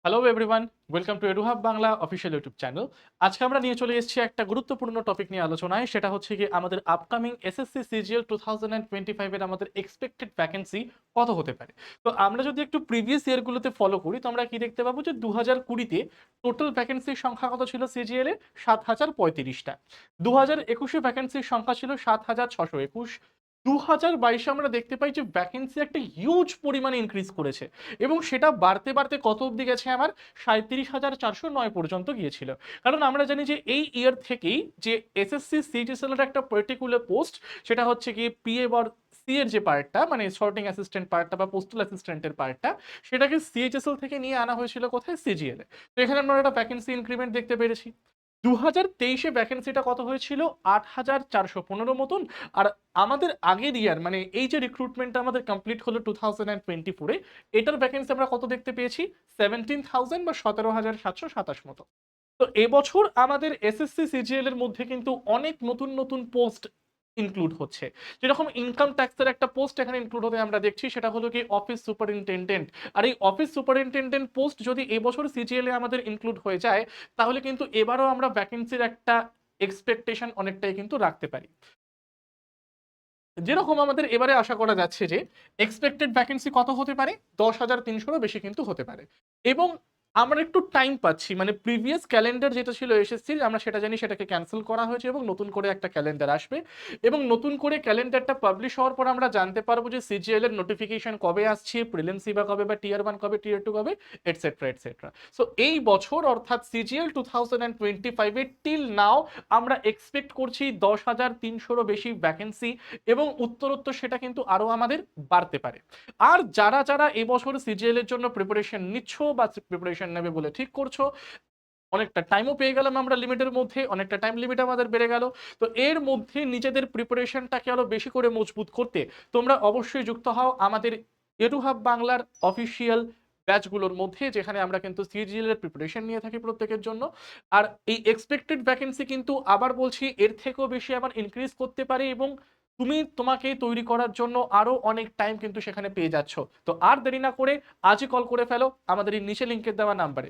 Hello everyone, welcome to এডুহাব Bangla official YouTube channel. আজকে আমরা নিয়ে চলে এসেছি একটা গুরুত্বপূর্ণ টপিক নিয়ে আলোচনায়। সেটা হচ্ছে কি আমাদের আপকামিং এসএসসি সিজিএল 2025 এর আমাদের এক্সপেক্টেড ভ্যাকেন্সি কত হতে পারে। তো আমরা যদি একটু প্রিভিয়াস ইয়ারগুলোতে ফলো করি তো আমরা কি দেখতে পাবো যে 2020-তে টোটাল ভ্যাকেন্সির সংখ্যা কত ছিল সিজিএল এ? 7,035টা। 2021-এ ভ্যাকেন্সির সংখ্যা ছিল 7,621। 2022-এ আমরা দেখতে পাই যে ভ্যাকেন্সি একটা হিউজ পরিমাণে ইনক্রিজ করেছে এবং সেটা বাড়তে বাড়তে কত অবধি গেছে আমার? 37,409 পর্যন্ত গিয়েছিল। কারণ আমরা জানি যে এই ইয়ার থেকেই যে এসএসসি সিজিএল এর একটা পার্টিকুলার পোস্ট, সেটা হচ্ছে কি পিএ বা সি এর যে পার্টটা, মানে সর্টিং অ্যাসিস্ট্যান্ট পার্টটা বা পোস্টাল অ্যাসিস্ট্যান্টের পার্টটা, সেটাকে সিএইচএসএল থেকে নিয়ে আনা হয়েছিল কোথায়? সিজিএল এ। তো এখানে আমরা একটা ভ্যাকেন্সি ইনক্রিমেন্ট দেখতে পেরেছি। 2023-এ ভ্যাকেন্সিটা কত হয়েছিল? 8,415 মতন। আর আমাদের আগের ইয়ার, মানে এই যে রিক্রুটমেন্টটা আমাদের কমপ্লিট হলো 2024-এ, এটার ভ্যাকেন্সি আমরা কত দেখতে পেয়েছি? 17,000 বা 17,727 মতো। তো এবছর আমাদের এসএসসি সিজিএল এর মধ্যে কিন্তু অনেক নতুন নতুন পোস্ট ইনক্লুড হচ্ছে। যেরকম ইনকাম ট্যাক্সের একটা পোস্ট এখানে ইনক্লুড হতে আমরা দেখছি, সেটা হলো কি অফিস সুপারিনটেনডেন্ট। আর এই অফিস সুপারিনটেনডেন্ট পোস্ট যদি এবছর সিজিএল এ আমাদের ইনক্লুড হয়ে যায়, তাহলে কিন্তু এবারও আমরা ভ্যাকেন্সির একটা এক্সপেকটেশন অনেকটাই কিন্তু রাখতে পারি। যেরকম আমাদের এবারে আশা করা যাচ্ছে যে এক্সপেক্টেড ভ্যাকেন্সি কত হতে পারে? 10,300-রও বেশি কিন্তু হতে পারে। এবং আমরা একটু টাইম পাচ্ছি, মানে প্রিভিয়াস ক্যালেন্ডার যেটা ছিল এসএসসির, আমরা সেটা জানি সেটাকে ক্যান্সেল করা হয়েছে এবং নতুন করে একটা ক্যালেন্ডার আসবে। এবং নতুন করে ক্যালেন্ডারটা পাবলিশ হওয়ার পর আমরা জানতে পারবো যে সিজিএল এর নোটিফিকেশন কবে আসছে, প্রিলিমসি বা কবে, বা টিয়ার 1 কবে, টিয়ার 2 কবে, এটসেট্রা এটসেট্রা। সো এই বছর অর্থাৎ সিজিএল 2025 টিল নাও আমরা এক্সপেক্ট করছি 10,300-রও বেশি ভ্যাকেন্সি, এবং উত্তরোত্তর সেটা কিন্তু আরো আমাদের বাড়তে পারে। আর যারা যারা এবছর সিজিএল এর জন্য প্রিপারেশন নিচ্ছ বা প্রিপারেশন নেবে বলে ঠিক করছো, অনেকটা টাইমও পেয়ে গেলাম আমরা লিমিটের মধ্যে, অনেকটা টাইম লিমিট আমাদের বেড়ে গেল। তো এর মধ্যে নিজেদের প্রিপারেশনটাকে আরো বেশি করে মজবুত করতে তোমরা অবশ্যই যুক্ত হও আমাদের এডুহাব বাংলার অফিসিয়াল ব্যাচগুলোর মধ্যে, যেখানে আমরা কিন্তু সিজিএল এর প্রিপারেশন নিয়ে থাকি প্রত্যেকের জন্য। আর এই এক্সপেক্টেড ভ্যাকেন্সি কিন্তু আবার বলছি এর থেকেও বেশি আবার ইনক্রিজ করতে পারে, এবং তুমি তোমাকে তৈরি করার জন্য আরো অনেক টাইম কিন্তু সেখানে পেয়ে যাচ্ছ। তো আর দেরি না করে আজই কল করে ফেলো আমাদের এই নিচে লিংকের দেওয়া নাম্বারে।